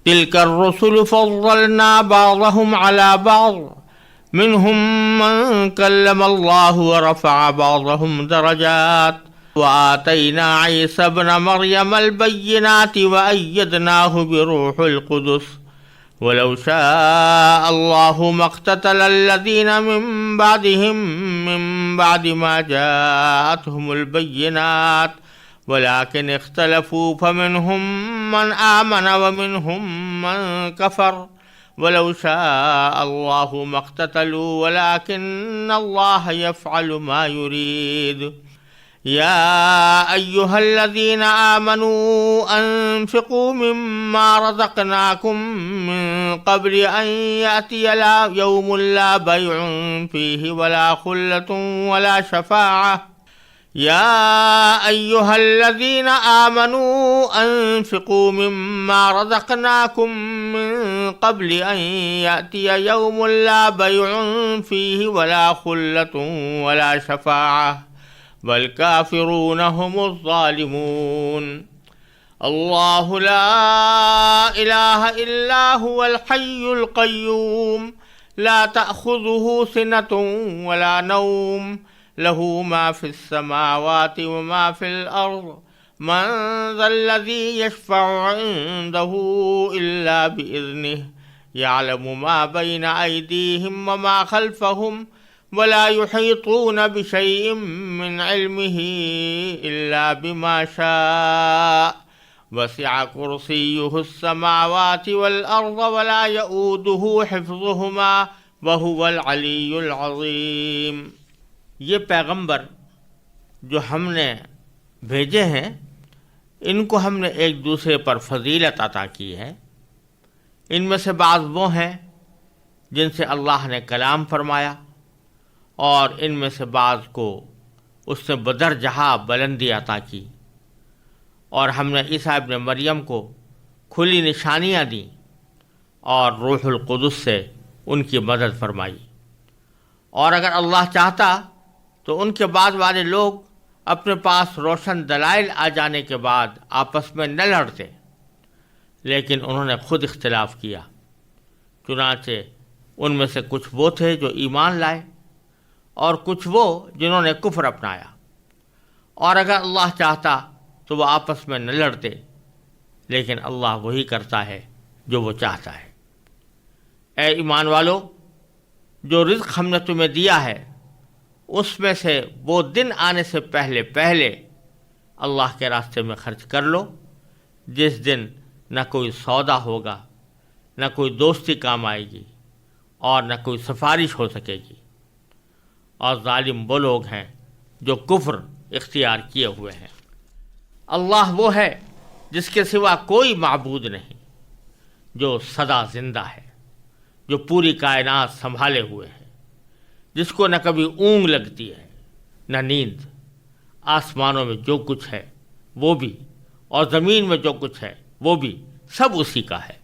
تلك الرسل فضلنا بعضهم على بعض منهم من كلم الله ورفع بعضهم درجات وآتينا عيسى ابن مريم البينات وأيدناه بروح القدس ولو شاء الله ما اقتتل الذين من بعدهم من بعد ما جاءتهم البينات ولكن اختلفوا فمنهم من آمن ومنهم من كفر ولو شاء الله ما اقتتلوا ولكن الله يفعل ما يريد يا أيها الذين آمنوا أنفقوا مما رزقناكم من قبل أن يأتي يوم لا بيع فيه ولا خلة ولا شفاعة يا أيها الذين آمنوا أنفقوا مما رزقناكم من قبل أن يأتي يوم لا بيع فيه ولا خلة ولا شفاعة والكافرون هم الظالمون الله لا إله إلا هو الحي القيوم لا تأخذه سنة ولا نوم له ما في السماوات وما في الأرض من ذا الذي يشفع عنده إلا بإذنه يعلم ما بين أيديهم وما خلفهم ولا يحيطون بشيء من علمه إلا بما شاء وسع كرسيه السماوات والأرض ولا يؤوده حفظهما وهو العلي العظيم۔ یہ پیغمبر جو ہم نے بھیجے ہیں ان کو ہم نے ایک دوسرے پر فضیلت عطا کی ہے۔ ان میں سے بعض وہ ہیں جن سے اللہ نے کلام فرمایا اور ان میں سے بعض کو اس نے بدرجہ بلندی عطا کی، اور ہم نے عیسیٰ ابن مریم کو کھلی نشانیاں دیں اور روح القدس سے ان کی مدد فرمائی۔ اور اگر اللہ چاہتا تو ان کے بعد والے لوگ اپنے پاس روشن دلائل آ جانے کے بعد آپس میں نہ لڑتے، لیکن انہوں نے خود اختلاف کیا۔ چنانچہ ان میں سے کچھ وہ تھے جو ایمان لائے اور کچھ وہ جنہوں نے کفر اپنایا، اور اگر اللہ چاہتا تو وہ آپس میں نہ لڑتے، لیکن اللہ وہی کرتا ہے جو وہ چاہتا ہے۔ اے ایمان والو، جو رزق ہم نے تمہیں دیا ہے اس میں سے وہ دن آنے سے پہلے پہلے اللہ کے راستے میں خرچ کر لو، جس دن نہ کوئی سودا ہوگا، نہ کوئی دوستی کام آئے گی اور نہ کوئی سفارش ہو سکے گی، اور ظالم وہ لوگ ہیں جو کفر اختیار کیے ہوئے ہیں۔ اللہ وہ ہے جس کے سوا کوئی معبود نہیں، جو سدا زندہ ہے، جو پوری کائنات سنبھالے ہوئے ہے، جس کو نہ کبھی اونگ لگتی ہے نہ نیند۔ آسمانوں میں جو کچھ ہے وہ بھی، اور زمین میں جو کچھ ہے وہ بھی، سب اسی کا ہے۔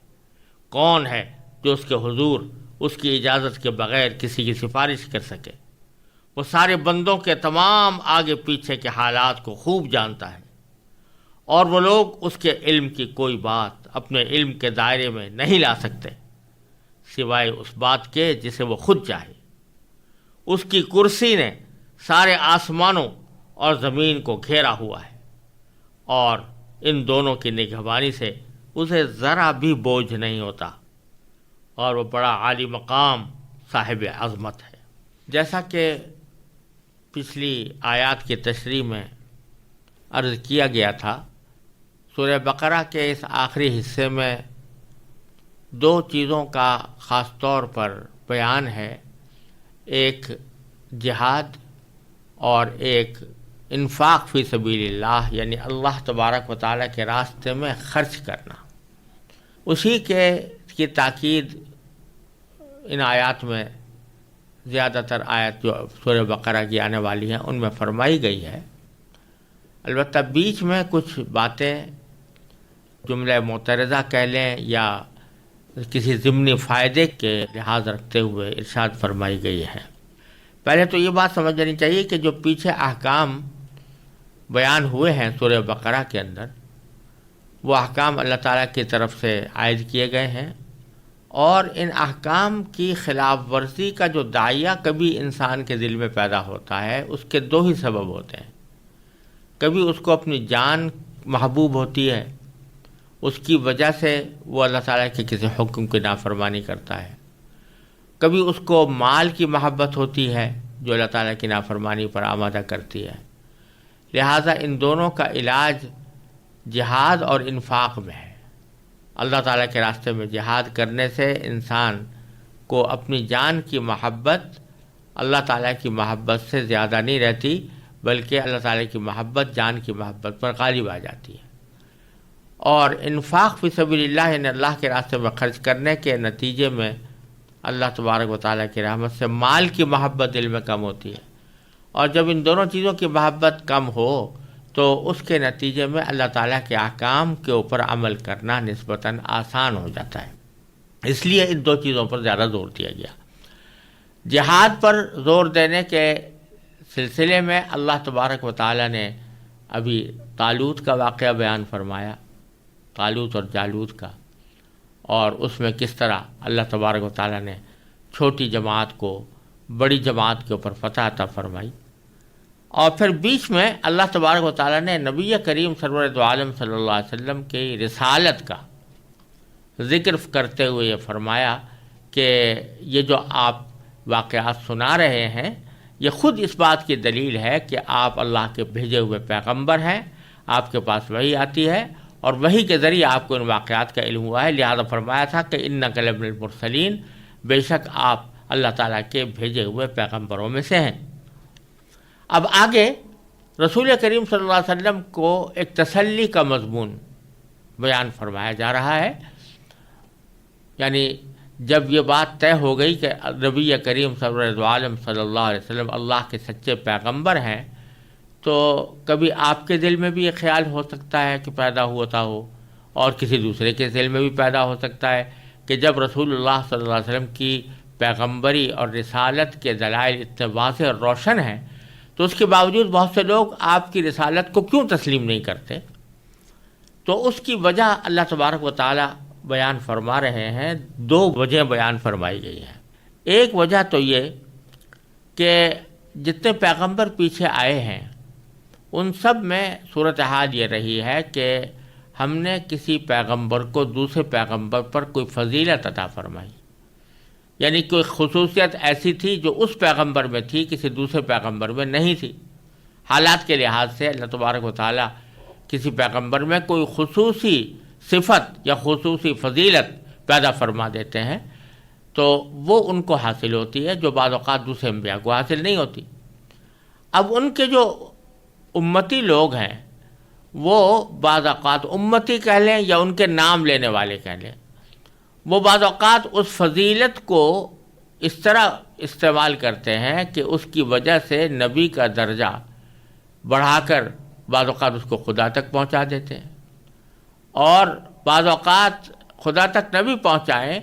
کون ہے جو اس کے حضور اس کی اجازت کے بغیر کسی کی سفارش کر سکے؟ وہ سارے بندوں کے تمام آگے پیچھے کے حالات کو خوب جانتا ہے، اور وہ لوگ اس کے علم کی کوئی بات اپنے علم کے دائرے میں نہیں لا سکتے سوائے اس بات کے جسے وہ خود چاہے۔ اس کی کرسی نے سارے آسمانوں اور زمین کو گھیرا ہوا ہے، اور ان دونوں کی نگہبانی سے اسے ذرا بھی بوجھ نہیں ہوتا، اور وہ بڑا عالی مقام صاحب عظمت ہے۔ جیسا کہ پچھلی آیات کی تشریح میں عرض کیا گیا تھا، سورہ بقرہ کے اس آخری حصے میں دو چیزوں کا خاص طور پر بیان ہے، ایک جہاد اور ایک انفاق فی سبیل اللہ، یعنی اللہ تبارک و تعالیٰ کے راستے میں خرچ کرنا۔ اسی کی تاکید ان آیات میں زیادہ تر آیت جو سورہ بقرہ کی آنے والی ہیں ان میں فرمائی گئی ہے۔ البتہ بیچ میں کچھ باتیں جملہ معترضہ کہہ لیں یا کسی ضمنی فائدے کے لحاظ رکھتے ہوئے ارشاد فرمائی گئی ہے۔ پہلے تو یہ بات سمجھ لینی چاہیے کہ جو پیچھے احکام بیان ہوئے ہیں سورہ بقرہ کے اندر، وہ احکام اللہ تعالیٰ کی طرف سے عائد کیے گئے ہیں، اور ان احکام کی خلاف ورزی کا جو داعیہ کبھی انسان کے دل میں پیدا ہوتا ہے، اس کے دو ہی سبب ہوتے ہیں۔ کبھی اس کو اپنی جان محبوب ہوتی ہے، اس کی وجہ سے وہ اللہ تعالیٰ کے کسی حکم کی نافرمانی کرتا ہے، کبھی اس کو مال کی محبت ہوتی ہے جو اللہ تعالیٰ کی نافرمانی پر آمادہ کرتی ہے۔ لہٰذا ان دونوں کا علاج جہاد اور انفاق میں ہے۔ اللہ تعالیٰ کے راستے میں جہاد کرنے سے انسان کو اپنی جان کی محبت اللہ تعالیٰ کی محبت سے زیادہ نہیں رہتی، بلکہ اللہ تعالیٰ کی محبت جان کی محبت پر غالب آ جاتی ہے۔ اور انفاق فی سبیل اللہ، یعنی اللہ کے راستے میں خرچ کرنے کے نتیجے میں اللہ تبارک و تعالیٰ کی رحمت سے مال کی محبت دل میں کم ہوتی ہے، اور جب ان دونوں چیزوں کی محبت کم ہو تو اس کے نتیجے میں اللہ تعالیٰ کے احکام کے اوپر عمل کرنا نسبتاً آسان ہو جاتا ہے۔ اس لیے ان دو چیزوں پر زیادہ زور دیا گیا۔ جہاد پر زور دینے کے سلسلے میں اللہ تبارک و تعالیٰ نے ابھی طالوت کا واقعہ بیان فرمایا، طالوت اور جالوت کا، اور اس میں کس طرح اللہ تبارک و تعالیٰ نے چھوٹی جماعت کو بڑی جماعت کے اوپر فتح عطا فرمائی۔ اور پھر بیچ میں اللہ تبارک و تعالیٰ نے نبی کریم سرور دو عالم صلی اللہ علیہ وسلم کی رسالت کا ذکر کرتے ہوئے یہ فرمایا کہ یہ جو آپ واقعات سنا رہے ہیں یہ خود اس بات کی دلیل ہے کہ آپ اللہ کے بھیجے ہوئے پیغمبر ہیں، آپ کے پاس وحی آتی ہے اور وحی کے ذریعے آپ کو ان واقعات کا علم ہوا ہے۔ لہذا فرمایا تھا کہ انک لمن المرسلین، بے شک آپ اللہ تعالیٰ کے بھیجے ہوئے پیغمبروں میں سے ہیں۔ اب آگے رسول کریم صلی اللہ علیہ وسلم کو ایک تسلی کا مضمون بیان فرمایا جا رہا ہے، یعنی جب یہ بات طے ہو گئی کہ نبی کریم سرور عالم صلی اللہ علیہ وسلم اللہ کے سچے پیغمبر ہیں، تو کبھی آپ کے دل میں بھی یہ خیال ہو سکتا ہے کہ پیدا ہوتا ہو، اور کسی دوسرے کے دل میں بھی پیدا ہو سکتا ہے کہ جب رسول اللہ صلی اللہ علیہ وسلم کی پیغمبری اور رسالت کے دلائل اتنے واضح اور روشن ہیں تو اس کے باوجود بہت سے لوگ آپ کی رسالت کو کیوں تسلیم نہیں کرتے؟ تو اس کی وجہ اللہ تبارک و تعالی بیان فرما رہے ہیں، دو وجہ بیان فرمائی گئی ہیں۔ ایک وجہ تو یہ کہ جتنے پیغمبر پیچھے آئے ہیں ان سب میں صورتحال یہ رہی ہے کہ ہم نے کسی پیغمبر کو دوسرے پیغمبر پر کوئی فضیلت عطا فرمائی، یعنی کوئی خصوصیت ایسی تھی جو اس پیغمبر میں تھی، کسی دوسرے پیغمبر میں نہیں تھی۔ حالات کے لحاظ سے اللہ تبارک و تعالیٰ کسی پیغمبر میں کوئی خصوصی صفت یا خصوصی فضیلت پیدا فرما دیتے ہیں تو وہ ان کو حاصل ہوتی ہے جو بعض اوقات دوسرے انبیاء کو حاصل نہیں ہوتی۔ اب ان کے جو امتی لوگ ہیں وہ بعض اوقات امتی کہہ لیں یا ان کے نام لینے والے کہہ لیں، وہ بعض اوقات اس فضیلت کو اس طرح استعمال کرتے ہیں کہ اس کی وجہ سے نبی کا درجہ بڑھا کر بعض اوقات اس کو خدا تک پہنچا دیتے ہیں، اور بعض اوقات خدا تک نہ بھی پہنچائیں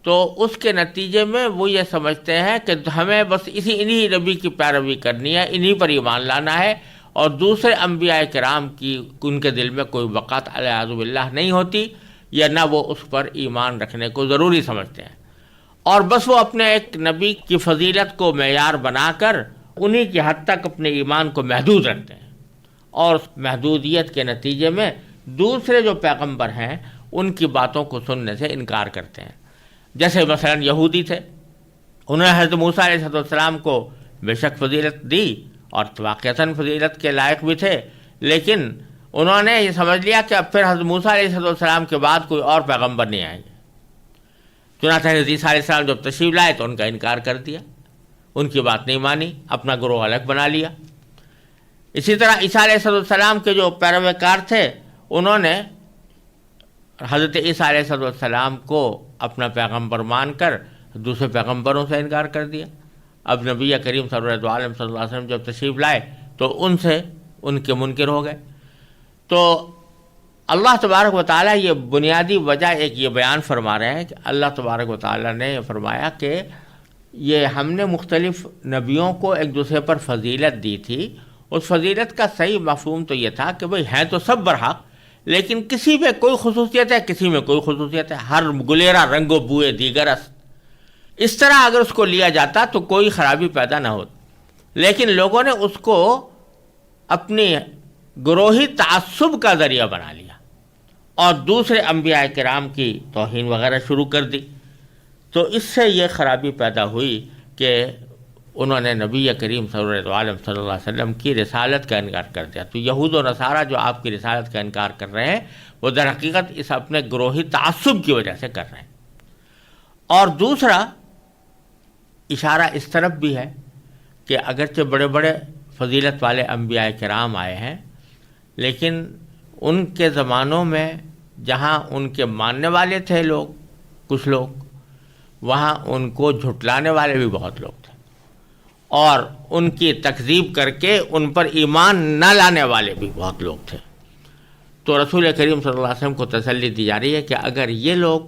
تو اس کے نتیجے میں وہ یہ سمجھتے ہیں کہ ہمیں بس انہی نبی کی پیروی کرنی ہے، انہی پر ایمان لانا ہے، اور دوسرے انبیاء کرام کی ان کے دل میں کوئی وقت والعیاذ باللہ نہیں ہوتی، یا نہ وہ اس پر ایمان رکھنے کو ضروری سمجھتے ہیں، اور بس وہ اپنے ایک نبی کی فضیلت کو معیار بنا کر انہی کی حد تک اپنے ایمان کو محدود رکھتے ہیں، اور اس محدودیت کے نتیجے میں دوسرے جو پیغمبر ہیں ان کی باتوں کو سننے سے انکار کرتے ہیں۔ جیسے مثلا یہودی تھے، انہوں نے حضرت موسیٰ علیہ السلام کو بے شک فضیلت دی اور واقعتاً فضیلت کے لائق بھی تھے، لیکن انہوں نے یہ سمجھ لیا کہ اب پھر حضرت موسیٰ علیہ السلام کے بعد کوئی اور پیغمبر نہیں آئیں گے۔ چنانچہ حضرت عیسیٰ علیہ السلام جب تشریف لائے تو ان کا انکار کر دیا، ان کی بات نہیں مانی، اپنا گروہ الگ بنا لیا۔ اسی طرح عیسیٰ علیہ السلام کے جو پیروکار تھے انہوں نے حضرت عیسیٰ علیہ السلام کو اپنا پیغمبر مان کر دوسرے پیغمبروں سے انکار کر دیا۔ اب نبی کریم صلی اللہ علیہ وسلم جب تشریف لائے تو ان سے ان کے منکر ہو گئے۔ تو اللہ تبارک و تعالیٰ یہ بنیادی وجہ ایک یہ بیان فرما رہے ہیں کہ اللہ تبارک و تعالیٰ نے یہ فرمایا کہ یہ ہم نے مختلف نبیوں کو ایک دوسرے پر فضیلت دی تھی، اس فضیلت کا صحیح مفہوم تو یہ تھا کہ بھئی ہیں تو سب برحق، لیکن کسی میں کوئی خصوصیت ہے، کسی میں کوئی خصوصیت ہے، ہر گلیرا رنگ و بوئے دیگر است، اس طرح اگر اس کو لیا جاتا تو کوئی خرابی پیدا نہ ہوتی، لیکن لوگوں نے اس کو اپنی گروہی تعصب کا ذریعہ بنا لیا اور دوسرے انبیاء کرام کی توہین وغیرہ شروع کر دی، تو اس سے یہ خرابی پیدا ہوئی کہ انہوں نے نبی کریم صلی اللہ علیہ وسلم کی رسالت کا انکار کر دیا۔ تو یہود و نصارہ جو آپ کی رسالت کا انکار کر رہے ہیں وہ در حقیقت اس اپنے گروہی تعصب کی وجہ سے کر رہے ہیں۔ اور دوسرا اشارہ اس طرف بھی ہے کہ اگرچہ بڑے بڑے فضیلت والے انبیاء کرام آئے ہیں، لیکن ان کے زمانوں میں جہاں ان کے ماننے والے تھے لوگ، کچھ لوگ، وہاں ان کو جھٹلانے والے بھی بہت لوگ تھے، اور ان کی تکذیب کر کے ان پر ایمان نہ لانے والے بھی بہت لوگ تھے۔ تو رسول کریم صلی اللہ علیہ وسلم کو تسلی دی جا رہی ہے کہ اگر یہ لوگ،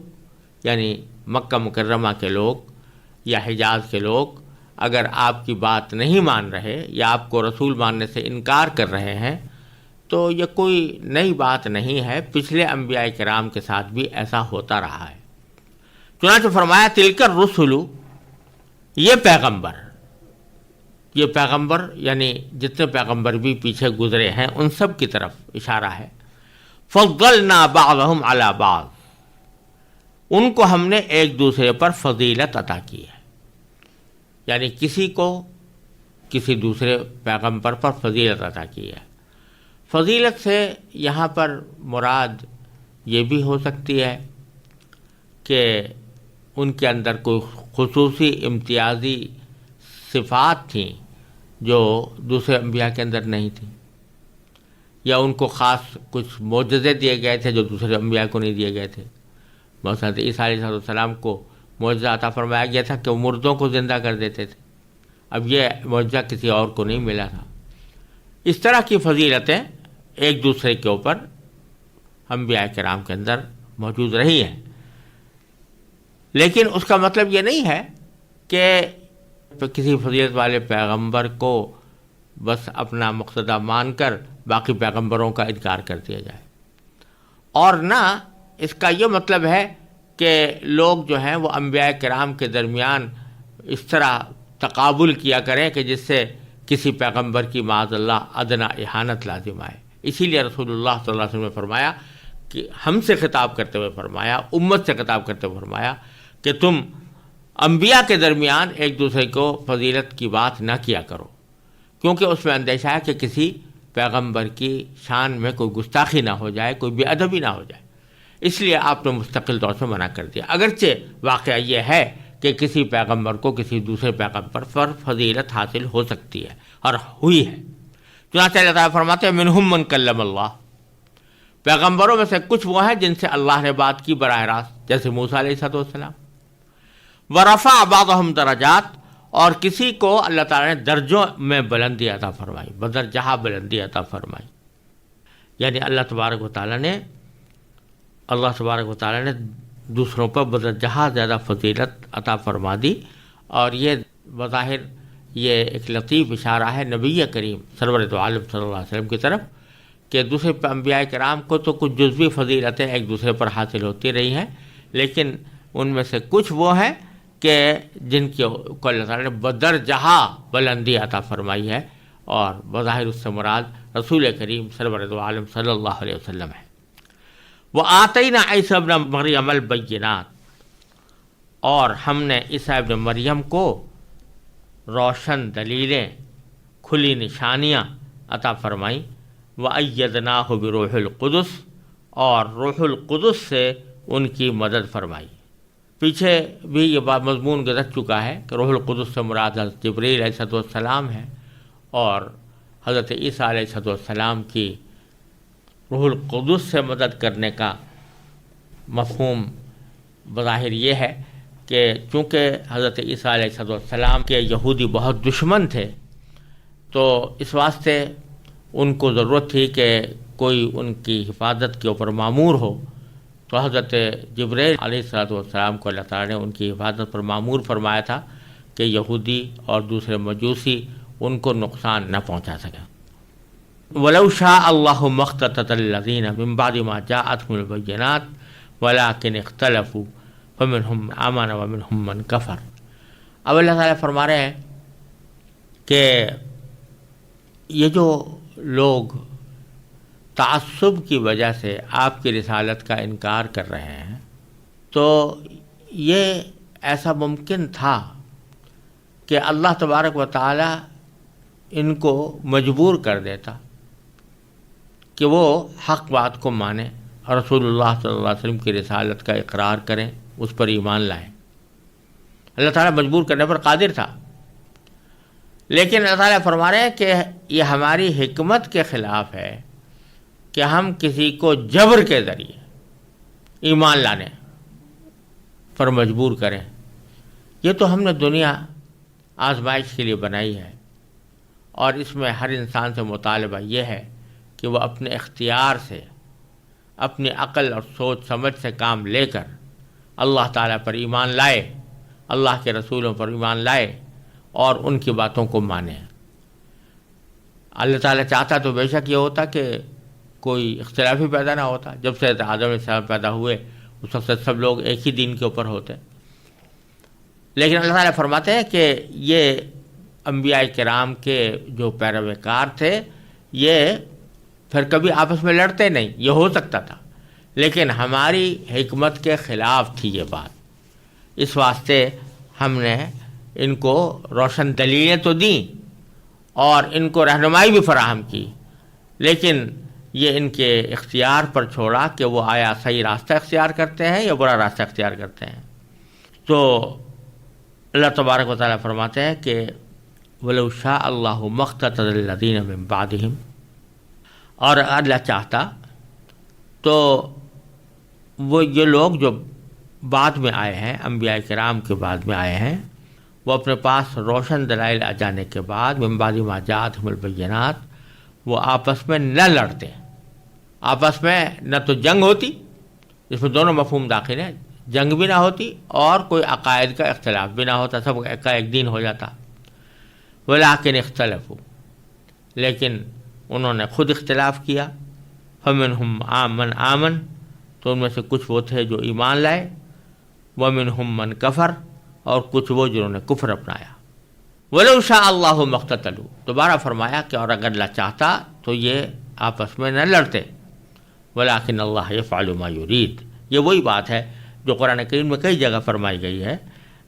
یعنی مکہ مکرمہ کے لوگ یا حجاز کے لوگ، اگر آپ کی بات نہیں مان رہے یا آپ کو رسول ماننے سے انکار کر رہے ہیں تو یہ کوئی نئی بات نہیں ہے، پچھلے انبیاء کرام کے ساتھ بھی ایسا ہوتا رہا ہے۔ چنانچہ فرمایا تلک الرسل، یہ پیغمبر یعنی جتنے پیغمبر بھی پیچھے گزرے ہیں ان سب کی طرف اشارہ ہے، فضلنا بعضهم علی بعض، ان کو ہم نے ایک دوسرے پر فضیلت عطا کی ہے، یعنی کسی کو کسی دوسرے پیغمبر پر فضیلت عطا کی ہے۔ فضیلت سے یہاں پر مراد یہ بھی ہو سکتی ہے کہ ان کے اندر کوئی خصوصی امتیازی صفات تھیں جو دوسرے انبیاء کے اندر نہیں تھیں، یا ان کو خاص کچھ معجزے دیے گئے تھے جو دوسرے انبیاء کو نہیں دیے گئے تھے۔ مثلا عیسیٰ علیہ السلام کو معجزہ عطا فرمایا گیا تھا کہ وہ مردوں کو زندہ کر دیتے تھے، اب یہ معجزہ کسی اور کو نہیں ملا تھا۔ اس طرح کی فضیلتیں ایک دوسرے کے اوپر انبیاء کرام کے اندر موجود رہی ہیں، لیکن اس کا مطلب یہ نہیں ہے کہ کسی فضیلت والے پیغمبر کو بس اپنا مقتدی مان کر باقی پیغمبروں کا انکار کر دیا جائے، اور نہ اس کا یہ مطلب ہے کہ لوگ جو ہیں وہ انبیاء کرام کے درمیان اس طرح تقابل کیا کریں کہ جس سے کسی پیغمبر کی معاذ اللہ ادنا اہانت لازم آئے۔ اسی لیے رسول اللہ صلی اللہ علیہ وسلم نے فرمایا کہ ہم سے خطاب کرتے ہوئے فرمایا، امت سے خطاب کرتے ہوئے فرمایا کہ تم انبیاء کے درمیان ایک دوسرے کو فضیلت کی بات نہ کیا کرو، کیونکہ اس میں اندیشہ ہے کہ کسی پیغمبر کی شان میں کوئی گستاخی نہ ہو جائے، کوئی بے ادبی نہ ہو جائے، اس لیے آپ نے مستقل طور سے منع کر دیا۔ اگرچہ واقعہ یہ ہے کہ کسی پیغمبر کو کسی دوسرے پیغمبر پر فضیلت حاصل ہو سکتی ہے اور ہوئی ہے۔ چنانچہ اللہ تعالیٰ فرماتے ہیں منہم من کلم اللہ، پیغمبروں میں سے کچھ وہ ہیں جن سے اللہ نے بات کی براہ راست، جیسے موسیٰ علیہ السلام، ورفع بعضهم درجات، اور کسی کو اللہ تعالیٰ نے درجوں میں بلندی عطا فرمائی، بدرجہ بلندی عطا فرمائی، یعنی اللہ تبارک و تعالیٰ نے دوسروں پر بدرجہ زیادہ فضیلت عطا فرما دی۔ اور یہ بظاہر یہ ایک لطیف اشارہ ہے نبی کریم سرور دو عالم صلی اللہ علیہ وسلم کی طرف کہ دوسرے انبیاء کرام کو تو کچھ جزوی فضیلتیں ایک دوسرے پر حاصل ہوتی رہی ہیں، لیکن ان میں سے کچھ وہ ہیں کہ جن کو اللہ تعالیٰ نے بدرجہ بلندی عطا فرمائی ہے، اور بظاہر اس سے مراد رسول کریم سرور دو عالم صلی اللہ علیہ وسلم ہے۔ وَآتَيْنَا عِيسَى ابْنَ مَرْيَمَ الْبَيِّنَاتِ، اور ہم نے عیسیٰ ابن مریم کو روشن دلیلیں، کھلی نشانیاں عطا فرمائیں۔ وَأَيَّدْنَاهُ بِرُوحِ الْقُدُسِ، اور روح القدس سے ان کی مدد فرمائی۔ پیچھے بھی یہ بات مضمون گزر چکا ہے کہ روح القدس سے مراد حضرت جبرائیل علیہ السلام ہے، اور حضرت عیسیٰ علیہ السلام کی روح القدس سے مدد کرنے کا مفہوم بظاہر یہ ہے کہ چونکہ حضرت عیسیٰ علیہ السلام کے یہودی بہت دشمن تھے، تو اس واسطے ان کو ضرورت تھی کہ کوئی ان کی حفاظت کے اوپر مامور ہو، تو حضرت جبرائیل علیہ السلام کو اللہ تعالیٰ نے ان کی حفاظت پر مامور فرمایا تھا کہ یہودی اور دوسرے مجوسی ان کو نقصان نہ پہنچا سکیں۔ وَلَوْ شَاءَ اللَّهُ مَا اقْتَتَلَ الَّذِينَ مِن بَعْدِ مَا جَاءَتْهُمُ الْبَيِّنَاتُ وَلَٰكِنِ اخْتَلَفُوا فَمِنْهُمْ مَنْ آمَنَ وَمِنْهُمْ مَنْ كَفَرَ۔ اب اللہ تعالیٰ فرما رہے ہیں کہ یہ جو لوگ تعصب کی وجہ سے آپ کی رسالت کا انکار کر رہے ہیں، تو یہ ایسا ممکن تھا کہ اللہ تبارک و تعالی ان کو مجبور کر دیتا کہ وہ حق بات کو مانیں اور رسول اللہ صلی اللہ علیہ وسلم کی رسالت کا اقرار کریں، اس پر ایمان لائیں۔ اللہ تعالیٰ مجبور کرنے پر قادر تھا، لیکن اللہ تعالیٰ فرما رہے ہیں کہ یہ ہماری حکمت کے خلاف ہے کہ ہم کسی کو جبر کے ذریعے ایمان لانے پر مجبور کریں۔ یہ تو ہم نے دنیا آزمائش کے لیے بنائی ہے، اور اس میں ہر انسان سے مطالبہ یہ ہے کہ وہ اپنے اختیار سے، اپنی عقل اور سوچ سمجھ سے کام لے کر اللہ تعالیٰ پر ایمان لائے، اللہ کے رسولوں پر ایمان لائے اور ان کی باتوں کو مانے۔ اللہ تعالیٰ چاہتا تو بے شک یہ ہوتا کہ کوئی اختلاف ہی پیدا نہ ہوتا۔ جب سے آدم علیہ السلام پیدا ہوئے اس وقت سے سب لوگ ایک ہی دین کے اوپر ہوتے، لیکن اللہ تعالیٰ فرماتے ہیں کہ یہ انبیاء کرام کے جو پیروکار تھے یہ پھر کبھی آپس میں لڑتے نہیں۔ یہ ہو سکتا تھا، لیکن ہماری حکمت کے خلاف تھی یہ بات، اس واسطے ہم نے ان کو روشن دلیلیں تو دیں اور ان کو رہنمائی بھی فراہم کی، لیکن یہ ان کے اختیار پر چھوڑا کہ وہ آیا صحیح راستہ اختیار کرتے ہیں یا برا راستہ اختیار کرتے ہیں۔ تو اللہ تبارک و تعالیٰ فرماتے ہیں کہ وَلَوْ شَاءَ اللَّهُ مَا اقْتَتَلَ الَّذِينَ مِن بَعْدِهِمْ، اور اللہ چاہتا تو وہ یہ لوگ جو بعد میں آئے ہیں، انبیاء کرام کے بعد میں آئے ہیں، وہ اپنے پاس روشن دلائل آ جانے کے بعد من بعد ما جاءتهم البینات وہ آپس میں نہ لڑتے، آپس میں نہ تو جنگ ہوتی، اس میں دونوں مفہوم داخل ہیں، جنگ بھی نہ ہوتی اور کوئی عقائد کا اختلاف بھی نہ ہوتا، سب کا ایک دین ہو جاتا۔ ولیکن اختلفوا، لیکن انہوں نے خود اختلاف کیا، فمنہم من آمن، تو ان میں سے کچھ وہ تھے جو ایمان لائے، ومنہم من کفر، اور کچھ وہ جنہوں نے کفر اپنایا۔ وَلَوْ شَاءَ اللَّهُ مَا اقْتَتَلُوا، دوبارہ فرمایا کہ اور اگر اللہ چاہتا تو یہ آپس میں نہ لڑتے، وَلَٰكِنَّ اللَّهَ يَفْعَلُ مَا يُرِيدُ، یہ وہی بات ہے جو قرآن کریم میں کئی جگہ فرمائی گئی ہے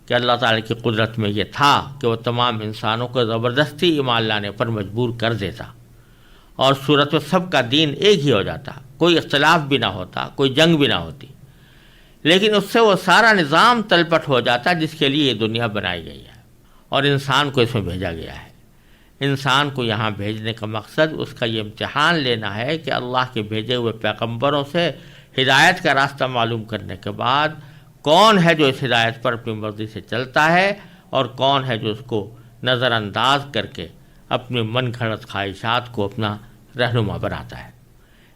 کہ اللہ تعالیٰ کی قدرت میں یہ تھا کہ وہ تمام انسانوں کو زبردستی ایمان لانے پر مجبور کر دیتا، اور صورت میں سب کا دین ایک ہی ہو جاتا، کوئی اختلاف بھی نہ ہوتا، کوئی جنگ بھی نہ ہوتی، لیکن اس سے وہ سارا نظام تلپٹ ہو جاتا جس کے لیے یہ دنیا بنائی گئی ہے اور انسان کو اس میں بھیجا گیا ہے۔ انسان کو یہاں بھیجنے کا مقصد اس کا یہ امتحان لینا ہے کہ اللہ کے بھیجے ہوئے پیغمبروں سے ہدایت کا راستہ معلوم کرنے کے بعد کون ہے جو اس ہدایت پر اپنی مرضی سے چلتا ہے اور کون ہے جو اس کو نظر انداز کر کے اپنی من گھڑت خواہشات کو اپنا رہنما بناتا ہے۔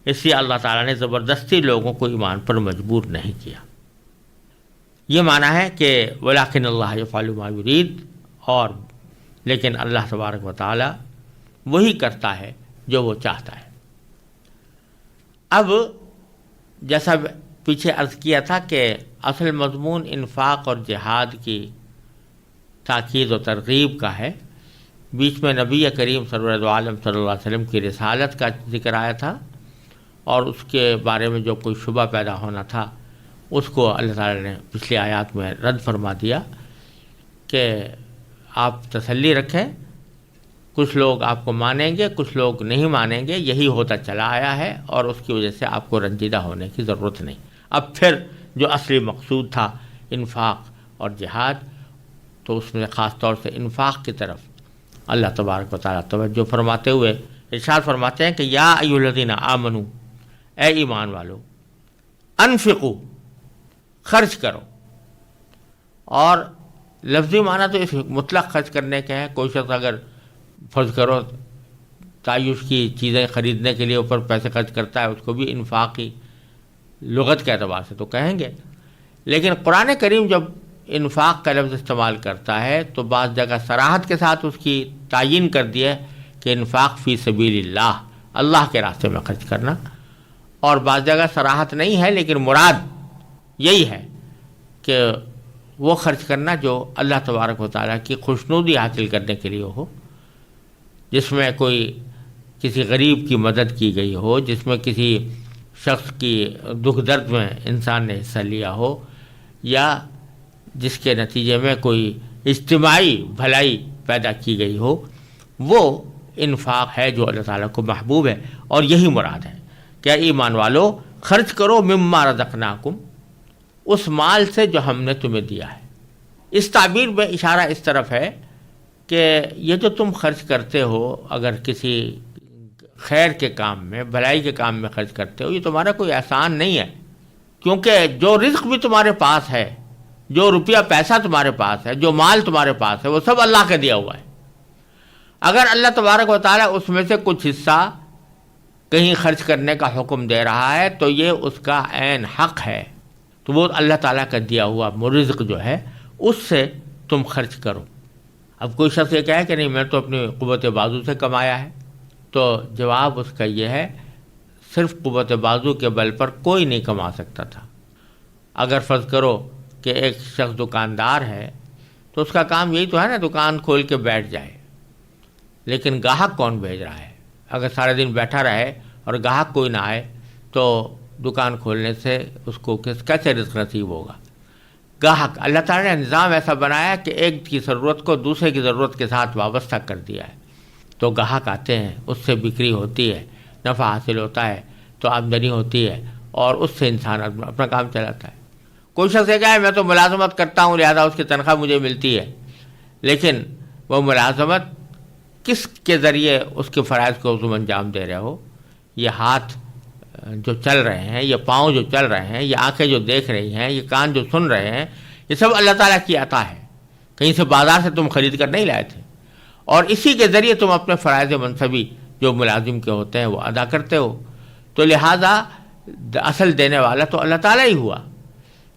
اس لیے اللہ تعالیٰ نے زبردستی لوگوں کو ایمان پر مجبور نہیں کیا۔ یہ معنی ہے کہ وَلَٰكِنَّ اللَّهَ يَفْعَلُ مَا يُرِيدُ، اور لیکن اللہ تبارک و تعالیٰ وہی کرتا ہے جو وہ چاہتا ہے۔ اب جیسا پیچھے عرض کیا تھا کہ اصل مضمون انفاق اور جہاد کی تاکید و ترغیب کا ہے، بیچ میں نبی کریم سرور عالم صلی اللہ علیہ وسلم کی رسالت کا ذکر آیا تھا، اور اس کے بارے میں جو کوئی شبہ پیدا ہونا تھا اس کو اللہ تعالیٰ نے پچھلی آیات میں رد فرما دیا کہ آپ تسلی رکھیں، کچھ لوگ آپ کو مانیں گے، کچھ لوگ نہیں مانیں گے، یہی ہوتا چلا آیا ہے، اور اس کی وجہ سے آپ کو رنجیدہ ہونے کی ضرورت نہیں۔ اب پھر جو اصلی مقصود تھا انفاق اور جہاد، تو اس میں خاص طور سے انفاق کی طرف اللہ تبارک و تعالیٰ توجہ فرماتے ہوئے ارشاد فرماتے ہیں کہ یا ایھا الذین آمنوا، اے ایمان والو، انفقوا، خرچ کرو، اور لفظی معنی تو اس مطلق خرچ کرنے کے ہیں۔ کوئی شخص اگر فرض کرو تعیش کی چیزیں خریدنے کے لیے اوپر پیسے خرچ کرتا ہے، اس کو بھی انفاقی لغت کے اعتبار سے تو کہیں گے، لیکن قرآن کریم جب انفاق کا لفظ استعمال کرتا ہے تو بعض جگہ صراحت کے ساتھ اس کی تعیین کر دی ہے کہ انفاق فی سبیل اللہ، اللہ کے راستے میں خرچ کرنا. اور بعض جگہ صراحت نہیں ہے لیکن مراد یہی ہے کہ وہ خرچ کرنا جو اللہ تبارک و تعالیٰ کی خوشنودی حاصل کرنے کے لیے ہو، جس میں کوئی کسی غریب کی مدد کی گئی ہو، جس میں کسی شخص کی دکھ درد میں انسان نے حصہ لیا ہو، یا جس کے نتیجے میں کوئی اجتماعی بھلائی پیدا کی گئی ہو. وہ انفاق ہے جو اللہ تعالیٰ کو محبوب ہے. اور یہی مراد ہے کہ ایمان والو خرچ کرو مما رزقناکم، اس مال سے جو ہم نے تمہیں دیا ہے. اس تعبیر میں اشارہ اس طرف ہے کہ یہ جو تم خرچ کرتے ہو، اگر کسی خیر کے کام میں، بھلائی کے کام میں خرچ کرتے ہو، یہ تمہارا کوئی احسان نہیں ہے، کیونکہ جو رزق بھی تمہارے پاس ہے، جو روپیہ پیسہ تمہارے پاس ہے، جو مال تمہارے پاس ہے، وہ سب اللہ کا دیا ہوا ہے. اگر اللہ تبارک و تعالیٰ اس میں سے کچھ حصہ کہیں خرچ کرنے کا حکم دے رہا ہے تو یہ اس کا عین حق ہے. تو وہ اللہ تعالیٰ کا دیا ہوا رزق جو ہے اس سے تم خرچ کرو. اب کوئی شخص یہ کہے کہ نہیں میں تو اپنی قوت بازو سے کمایا ہے، تو جواب اس کا یہ ہے صرف قوت بازو کے بل پر کوئی نہیں کما سکتا تھا. اگر فرض کرو کہ ایک شخص دکاندار ہے تو اس کا کام یہی تو ہے نا، دکان کھول کے بیٹھ جائے، لیکن گاہک کون بھیج رہا ہے؟ اگر سارے دن بیٹھا رہے اور گاہک کوئی نہ آئے تو دکان کھولنے سے اس کو کیسے رزق نصیب ہوگا؟ گاہک، اللہ تعالیٰ نے نظام ایسا بنایا کہ ایک کی ضرورت کو دوسرے کی ضرورت کے ساتھ وابستہ کر دیا ہے. تو گاہک آتے ہیں، اس سے بکری ہوتی ہے، نفع حاصل ہوتا ہے، تو آمدنی ہوتی ہے اور اس سے انسان اپنا کام چلاتا ہے. کوئی شخص یہ کہے میں تو ملازمت کرتا ہوں لہذا اس کی تنخواہ مجھے ملتی ہے، لیکن وہ ملازمت کس کے ذریعے اس کے فرائض کو تم انجام دے رہے ہو؟ یہ ہاتھ جو چل رہے ہیں، یہ پاؤں جو چل رہے ہیں، یہ آنکھیں جو دیکھ رہی ہیں، یہ کان جو سن رہے ہیں، یہ سب اللہ تعالیٰ کی عطا ہے. کہیں سے بازار سے تم خرید کر نہیں لائے تھے، اور اسی کے ذریعے تم اپنے فرائض منصبی جو ملازم کے ہوتے ہیں وہ ادا کرتے ہو. تو لہٰذا اصل دینے والا تو اللہ تعالیٰ ہی ہوا.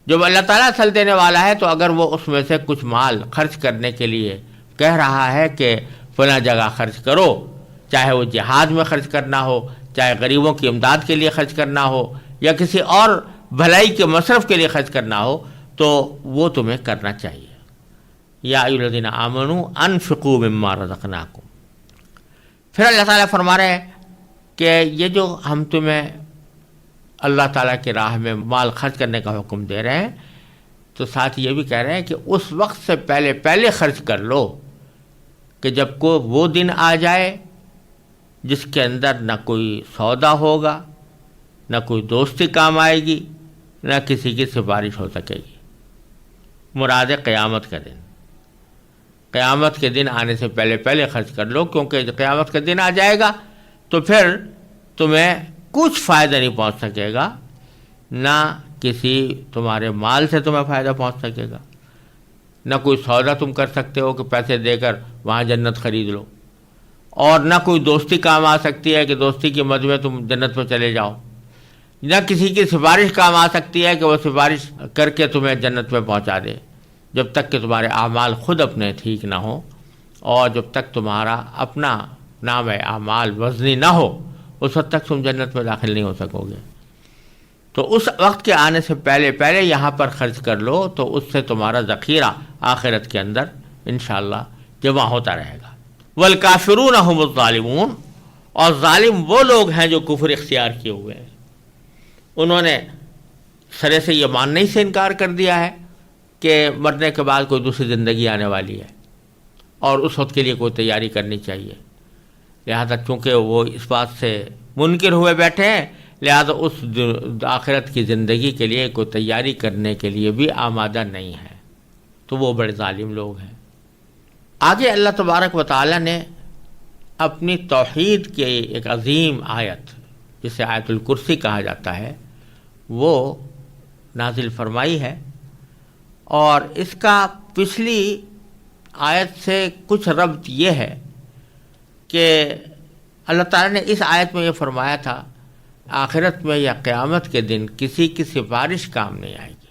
جب اللہ تعالیٰ اصل دینے والا ہے تو اگر وہ اس میں سے کچھ مال خرچ کرنے کے لیے کہہ رہا ہے کہ فلاں جگہ خرچ کرو، چاہے وہ جہاد میں خرچ کرنا ہو، چاہے غریبوں کی امداد کے لیے خرچ کرنا ہو، یا کسی اور بھلائی کے مصرف کے لیے خرچ کرنا ہو، تو وہ تمہیں کرنا چاہیے. یا ایھا الذین آمنوا انفقوا مما رزقناکم. پھر اللہ تعالیٰ فرما رہے ہیں کہ یہ جو ہم تمہیں اللہ تعالیٰ کی راہ میں مال خرچ کرنے کا حکم دے رہے ہیں، تو ساتھ یہ بھی کہہ رہے ہیں کہ اس وقت سے پہلے خرچ کر لو کہ جب کو وہ دن آ جائے جس کے اندر نہ کوئی سودا ہوگا، نہ کوئی دوستی کام آئے گی، نہ کسی کی سفارش ہو سکے گی. مراد قیامت کا دن. قیامت کے دن آنے سے پہلے خرچ کر لو، کیونکہ قیامت کا دن آ جائے گا تو پھر تمہیں کچھ فائدہ نہیں پہنچ سکے گا، نہ کسی تمہارے مال سے تمہیں فائدہ پہنچ سکے گا، نہ کوئی سودا تم کر سکتے ہو کہ پیسے دے کر وہاں جنت خرید لو، اور نہ کوئی دوستی کام آ سکتی ہے کہ دوستی کی مد میں تم جنت میں چلے جاؤ، نہ کسی کی سفارش کام آ سکتی ہے کہ وہ سفارش کر کے تمہیں جنت میں پہنچا دے، جب تک کہ تمہارے اعمال خود اپنے ٹھیک نہ ہوں، اور جب تک تمہارا اپنا نام اعمال وزنی نہ ہو اس وقت تک تم جنت میں داخل نہیں ہو سکو گے. تو اس وقت کے آنے سے پہلے یہاں پر خرچ کر لو، تو اس سے تمہارا ذخیرہ آخرت کے اندر انشاءاللہ جمع ہوتا رہے گا. والکافرون هم الظالمون. اور ظالم وہ لوگ ہیں جو کفر اختیار کیے ہوئے ہیں، انہوں نے سرے سے یہ ماننے سے انکار کر دیا ہے کہ مرنے کے بعد کوئی دوسری زندگی آنے والی ہے اور اس وقت کے لیے کوئی تیاری کرنی چاہیے. لہذا چونکہ وہ اس بات سے منکر ہوئے بیٹھے ہیں، لہذا اس آخرت کی زندگی کے لیے کوئی تیاری کرنے کے لیے بھی آمادہ نہیں ہے. تو وہ بڑے ظالم لوگ ہیں. آگے اللہ تبارک و تعالیٰ نے اپنی توحید کی ایک عظیم آیت جسے آیت الکرسی کہا جاتا ہے وہ نازل فرمائی ہے، اور اس کا پچھلی آیت سے کچھ ربط یہ ہے کہ اللہ تعالیٰ نے اس آیت میں یہ فرمایا تھا آخرت میں یا قیامت کے دن کسی کی سفارش کام نہیں آئے گی.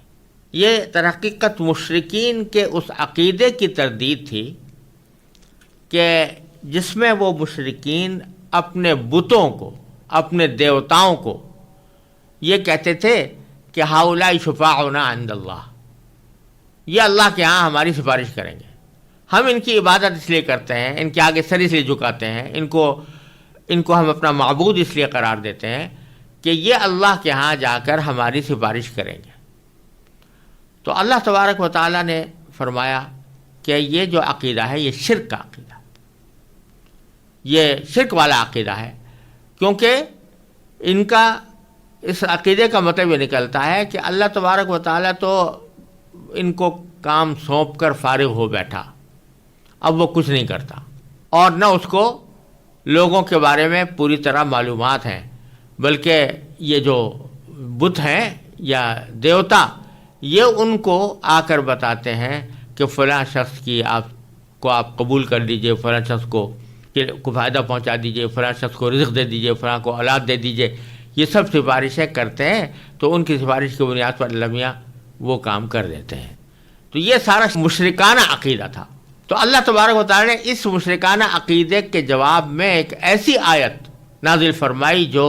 یہ درحقیقت مشرکین کے اس عقیدے کی تردید تھی کہ جس میں وہ مشرکین اپنے بتوں کو، اپنے دیوتاؤں کو یہ کہتے تھے کہ ہؤلاء شفاعنا عند اللہ، یہ اللہ کے ہاں ہماری سفارش کریں گے، ہم ان کی عبادت اس لیے کرتے ہیں، ان کے آگے سر اس لیے جھکاتے ہیں، ان کو ہم اپنا معبود اس لیے قرار دیتے ہیں کہ یہ اللہ کے ہاں جا کر ہماری سفارش کریں گے۔ تو اللہ تبارک و تعالیٰ نے فرمایا کہ یہ جو عقیدہ ہے یہ شرک کا عقیدہ، یہ شرک والا عقیدہ ہے، کیونکہ ان کا اس عقیدے کا مطلب یہ نکلتا ہے کہ اللہ تبارک و تعالیٰ تو ان کو کام سونپ کر فارغ ہو بیٹھا، اب وہ کچھ نہیں کرتا، اور نہ اس کو لوگوں کے بارے میں پوری طرح معلومات ہیں، بلکہ یہ جو بت ہیں یا دیوتا یہ ان کو آ کر بتاتے ہیں کہ فلاں شخص کی آپ قبول کر لیجئے، فلاں شخص کو فائدہ پہنچا دیجئے، فلاں شخص کو رزق دے دیجئے، فلاں کو اولاد دے دیجئے، یہ سب سفارشیں کرتے ہیں، تو ان کی سفارش کی بنیاد پر اللہ میاں وہ کام کر دیتے ہیں۔ تو یہ سارا مشرکانہ عقیدہ تھا۔ تو اللہ تبارک و تعالیٰ نے اس مشرکانہ عقیدے کے جواب میں ایک ایسی آیت نازل فرمائی جو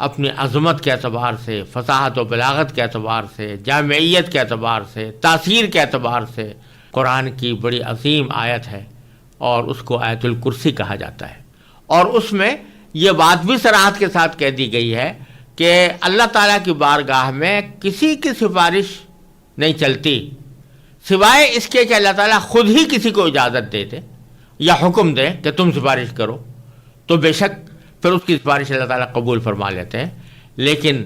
اپنی عظمت کے اعتبار سے، فصاحت و بلاغت کے اعتبار سے، جامعیت کے اعتبار سے، تاثیر کے اعتبار سے قرآن کی بڑی عظیم آیت ہے، اور اس کو آیت الکرسی کہا جاتا ہے۔ اور اس میں یہ بات بھی صراحت کے ساتھ کہہ دی گئی ہے کہ اللہ تعالیٰ کی بارگاہ میں کسی کی سفارش نہیں چلتی سوائے اس کے کہ اللہ تعالیٰ خود ہی کسی کو اجازت دے دے یا حکم دے کہ تم سفارش کرو، تو بے شک پھر اس کی سفارش اللہ تعالیٰ قبول فرما لیتے ہیں۔ لیکن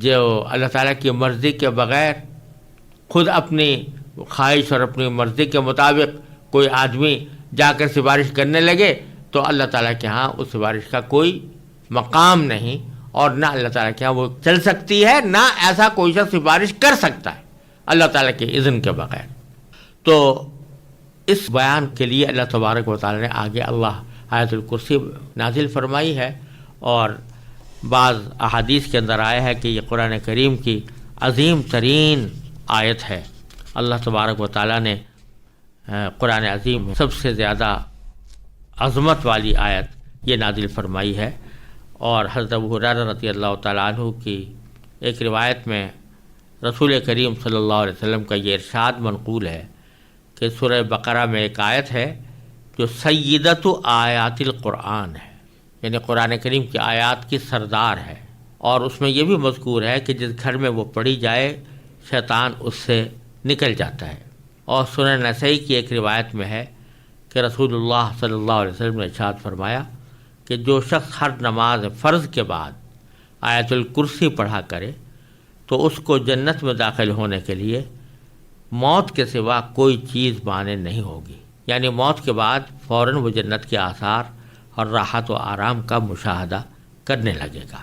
جو اللہ تعالیٰ کی مرضی کے بغیر خود اپنی خواہش اور اپنی مرضی کے مطابق کوئی آدمی جا کر سفارش کرنے لگے تو اللہ تعالیٰ کے ہاں اس سفارش کا کوئی مقام نہیں، اور نہ اللہ تعالیٰ کے ہاں وہ چل سکتی ہے، نہ ایسا کوئی شخص سفارش کر سکتا ہے اللہ تعالیٰ کے اذن کے بغیر۔ تو اس بیان کے لیے اللہ تبارک و تعالیٰ نے آگے اللہ آیت الکرسی نازل فرمائی ہے، اور بعض احادیث کے اندر آیا ہے کہ یہ قرآن کریم کی عظیم ترین آیت ہے۔ اللہ تبارک و تعالیٰ نے قرآن عظیم میں سب سے زیادہ عظمت والی آیت یہ نازل فرمائی ہے۔ اور حضرت ابو ہریرہ رضی اللہ تعالیٰ عنہ کی ایک روایت میں رسول کریم صلی اللہ علیہ وسلم کا یہ ارشاد منقول ہے کہ سورہ بقرہ میں ایک آیت ہے جو سیدۃ آیات القرآن ہے، یعنی قرآن کریم کی آیات کی سردار ہے، اور اس میں یہ بھی مذکور ہے کہ جس گھر میں وہ پڑھی جائے شیطان اس سے نکل جاتا ہے۔ اور سنن نسائی کی ایک روایت میں ہے کہ رسول اللہ صلی اللہ علیہ وسلم نے ارشاد فرمایا کہ جو شخص ہر نماز فرض کے بعد آیت الکرسی پڑھا کرے تو اس کو جنت میں داخل ہونے کے لیے موت کے سوا کوئی چیز مانع نہیں ہوگی، یعنی موت کے بعد فوراً وہ جنت کے آثار اور راحت و آرام کا مشاہدہ کرنے لگے گا۔